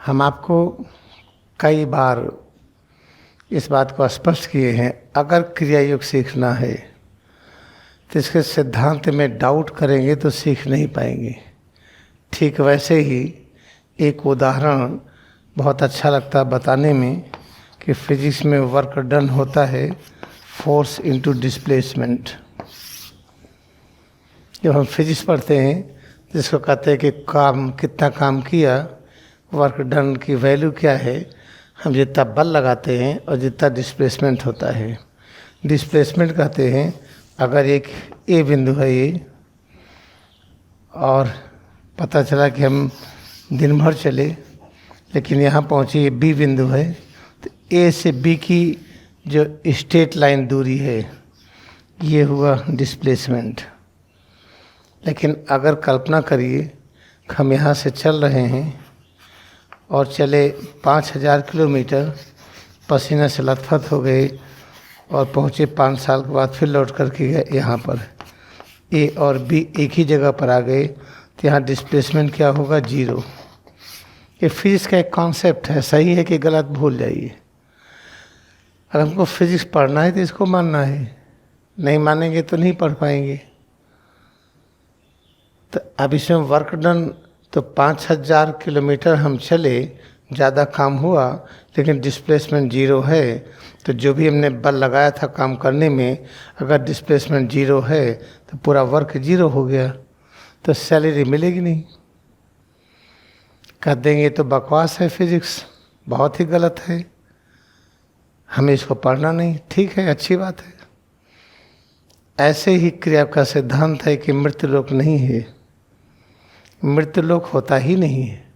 हम आपको कई बार इस बात को स्पष्ट किए हैं, अगर क्रिया योग सीखना है तो इसके सिद्धांत में डाउट करेंगे तो सीख नहीं पाएंगे। ठीक वैसे ही एक उदाहरण बहुत अच्छा लगता है बताने में कि फिजिक्स में वर्क डन होता है फोर्स इनटू डिस्प्लेसमेंट। जब हम फिजिक्स पढ़ते हैं जिसको कहते हैं कि काम कितना काम किया, वर्क डन की वैल्यू क्या है, हम जितना बल लगाते हैं और जितना डिस्प्लेसमेंट होता है। डिस्प्लेसमेंट कहते हैं अगर एक ए बिंदु है ये और पता चला कि हम दिन भर चले लेकिन यहाँ पहुँचे ये बी बिंदु है, तो ए से बी की जो स्ट्रेट लाइन दूरी है ये हुआ डिस्प्लेसमेंट। लेकिन अगर कल्पना करिए हम यहाँ से चल रहे हैं और चले 5000 किलोमीटर, पसीना से लथपथ हो गए और पहुँचे 5 साल के बाद फिर लौट कर के गए यहाँ पर, ए और बी एक ही जगह पर आ गए, तो यहाँ डिस्प्लेसमेंट क्या होगा? 0। ये फिजिक्स का एक कॉन्सेप्ट है, सही है कि गलत भूल जाइए। अगर हमको फिजिक्स पढ़ना है तो इसको मानना है, नहीं मानेंगे तो नहीं पढ़ पाएंगे। तो अब इसमें वर्क डन तो 5000 किलोमीटर हम चले, ज़्यादा काम हुआ लेकिन डिस्प्लेसमेंट 0 है, तो जो भी हमने बल लगाया था काम करने में, अगर डिस्प्लेसमेंट 0 है तो पूरा वर्क 0 हो गया, तो सैलरी मिलेगी नहीं। कह देंगे तो बकवास है, फिजिक्स बहुत ही गलत है, हमें इसको पढ़ना नहीं। ठीक है, अच्छी बात है। ऐसे ही क्रिया का सिद्धांत है कि मृत्युलोक नहीं है, मृत्युलोक होता ही नहीं है।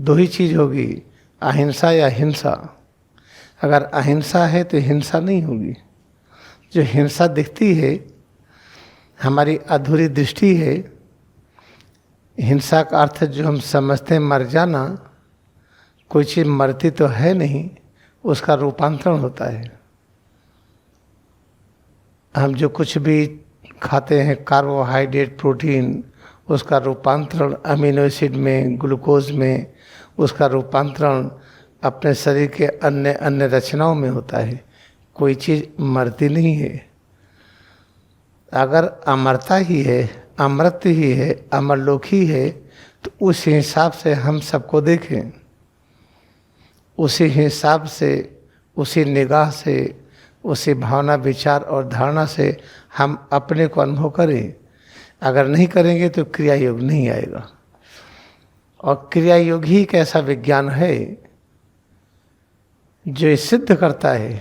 दो ही चीज़ होगी, अहिंसा या हिंसा। अगर अहिंसा है तो हिंसा नहीं होगी। जो हिंसा दिखती है हमारी अधूरी दृष्टि है। हिंसा का अर्थ जो हम समझते हैं मर जाना, कोई चीज़ मरती तो है नहीं, उसका रूपांतरण होता है। हम जो कुछ भी खाते हैं कार्बोहाइड्रेट, प्रोटीन, उसका रूपांतरण अमीनो एसिड में, ग्लूकोज में, उसका रूपांतरण अपने शरीर के अन्य अन्य रचनाओं में होता है। कोई चीज़ मरती नहीं है। अगर अमरता ही है, अमृत ही है, अमरलोक ही है, तो उस हिसाब से हम सबको देखें, उसी हिसाब से, उसी निगाह से, उसी भावना, विचार और धारणा से हम अपने को अनुभव करें। अगर नहीं करेंगे तो क्रिया योग नहीं आएगा। और क्रिया योग ही एक ऐसा विज्ञान है जो ये सिद्ध करता है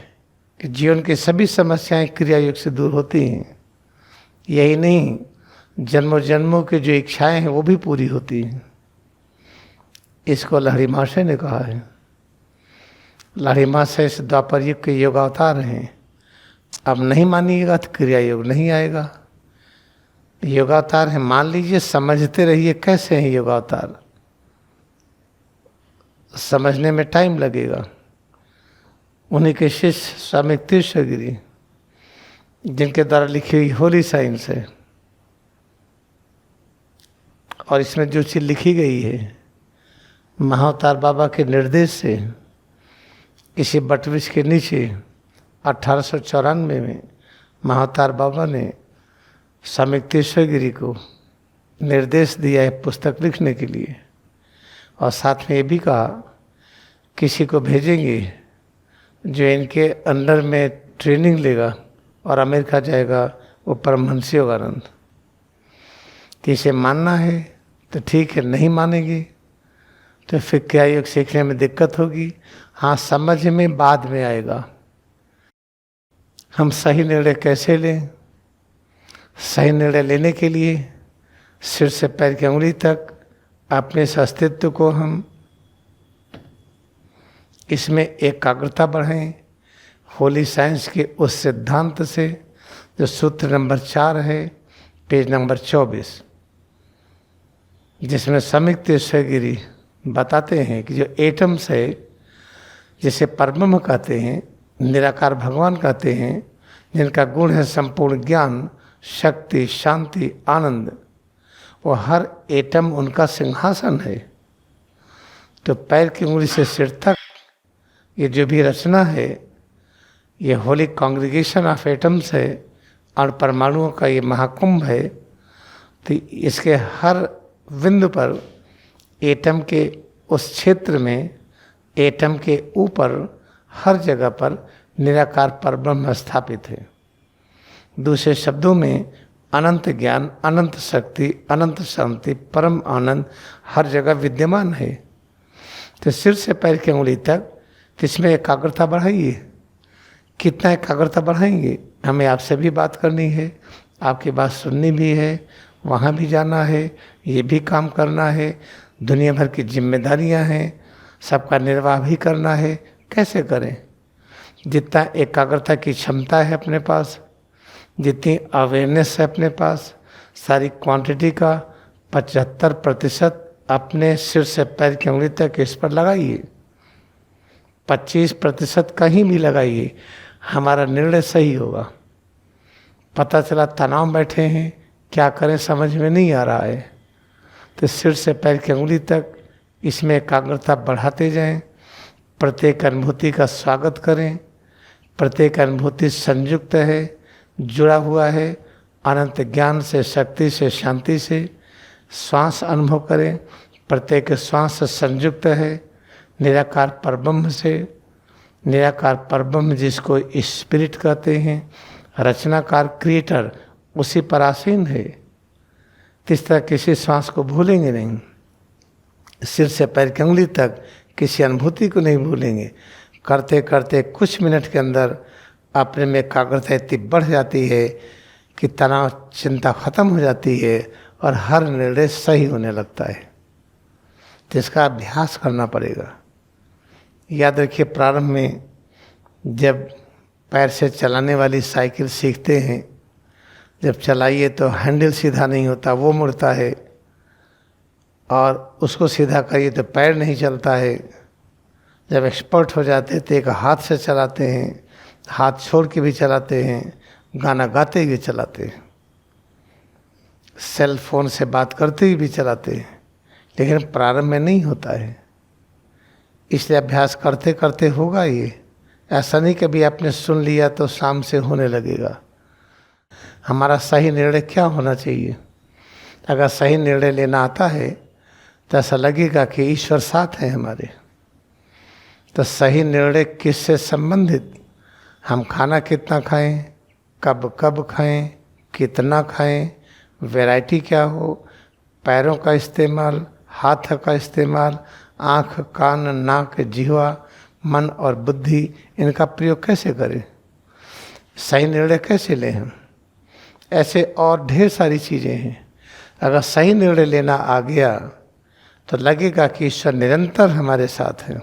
कि जीवन की सभी समस्याएं क्रिया योग से दूर होती हैं। यही नहीं, जन्मों जन्मों की जो इच्छाएं हैं वो भी पूरी होती हैं। इसको लहरी महाशय ने कहा है। लहरी महाशय इस द्वापर युग के योगावतार हैं। अब नहीं मानिएगा तो क्रिया योग नहीं आएगा। योगावतार है, मान लीजिए, समझते रहिए कैसे हैं योगावतार, समझने में टाइम लगेगा। उन्हीं के शिष्य स्वामी तीर्थगिरी, जिनके द्वारा लिखी हुई होली साइंस है, और इसमें जो चीज़ लिखी गई है महाअवतार बाबा के निर्देश से, इसी बटवृक्ष के नीचे 1894 में महाअवतार बाबा ने स्वामी तीर्थगिरी को निर्देश दिया है पुस्तक लिखने के लिए। और साथ में ये भी कहा किसी को भेजेंगे जो इनके अंडर में ट्रेनिंग लेगा और अमेरिका जाएगा, वो परमहंस योगानंद। कि इसे मानना है तो ठीक है, नहीं मानेंगे तो फिर क्या योग सीखने में दिक्कत होगी। हाँ, समझ में बाद में आएगा। हम सही निर्णय कैसे लें? सही निर्णय लेने के लिए सिर से पैर की उंगली तक अपने इस अस्तित्व को हम इसमें एकाग्रता बढ़ाएं। होली साइंस के उस सिद्धांत से जो सूत्र नंबर 4 है, पेज नंबर 24, जिसमें स्वामी तीर्थगिरी बताते हैं कि जो एटम्स है, जिसे परब्रह्म कहते हैं, निराकार भगवान कहते हैं, जिनका गुण है संपूर्ण ज्ञान, शक्ति, शांति, आनंद, वो हर एटम उनका सिंहासन है। तो पैर की उंगली से सिर तक ये जो भी रचना है, ये होली कॉन्ग्रीगेशन ऑफ एटम्स है और परमाणुओं का ये महाकुंभ है। तो इसके हर बिंदु पर एटम के उस क्षेत्र में, एटम के ऊपर हर जगह पर निराकार परब्रह्म स्थापित है। दूसरे शब्दों में अनंत ज्ञान, अनंत शक्ति, अनंत शांति, परम आनंद हर जगह विद्यमान है। तो सिर से पैर की उंगली तक इसमें एकाग्रता बढ़ाइए। कितना एकाग्रता बढ़ाएंगे? हमें आपसे भी बात करनी है, आपकी बात सुननी भी है, वहाँ भी जाना है, ये भी काम करना है, दुनिया भर की जिम्मेदारियाँ हैं, सबका निर्वाह भी करना है। कैसे करें? जितना एकाग्रता की क्षमता है अपने पास, जितनी अवेयरनेस है अपने पास, सारी क्वांटिटी का 75% अपने सिर से पैर की उंगली तक इस पर लगाइए। 25% कहीं भी लगाइए, हमारा निर्णय सही होगा। पता चला तनाव बैठे हैं, क्या करें समझ में नहीं आ रहा है, तो सिर से पैर की उंगली तक इसमें एकाग्रता बढ़ाते जाएं। प्रत्येक अनुभूति का स्वागत करें। प्रत्येक अनुभूति संयुक्त है, जुड़ा हुआ है अनंत ज्ञान से, शक्ति से, शांति से। श्वास अनुभव करें, प्रत्येक श्वास संयुक्त है निराकार परब्रह्म से। निराकार परब्रह्म जिसको स्पिरिट कहते हैं, रचनाकार क्रिएटर, उसी पर आसीन है। इस तरह किसी श्वास को भूलेंगे नहीं, सिर से पैर की उंगली तक किसी अनुभूति को नहीं भूलेंगे। करते करते कुछ मिनट के अंदर अपने में एकाग्रता इतनी बढ़ जाती है कि तनाव, चिंता खत्म हो जाती है और हर निर्णय सही होने लगता है। तो इसका अभ्यास करना पड़ेगा। याद रखिए, प्रारंभ में जब पैर से चलाने वाली साइकिल सीखते हैं, जब चलाइए तो हैंडल सीधा नहीं होता, वो मुड़ता है, और उसको सीधा करिए तो पैर नहीं चलता है। जब एक्सपर्ट हो जाते हैं तो एक हाथ से चलाते हैं, हाथ छोड़ के भी चलाते हैं, गाना गाते हुए चलाते हैं, सेल फोन से बात करते हुए भी चलाते हैं, लेकिन प्रारंभ में नहीं होता है। इसलिए अभ्यास करते करते होगा ये। ऐसा नहीं कभी आपने सुन लिया तो शाम से होने लगेगा। हमारा सही निर्णय क्या होना चाहिए? अगर सही निर्णय लेना आता है तो ऐसा लगेगा कि ईश्वर साथ है हमारे। तो सही निर्णय किससे संबंधित? हम खाना कितना खाएं, कब कब खाएं, कितना खाएं, वैरायटी क्या हो, पैरों का इस्तेमाल, हाथ का इस्तेमाल, आँख, कान, नाक, जिह्वा, मन और बुद्धि, इनका प्रयोग कैसे करें, सही निर्णय कैसे लें हम। ऐसे और ढेर सारी चीज़ें हैं। अगर सही निर्णय लेना आ गया तो लगेगा कि ईश्वर निरंतर हमारे साथ है।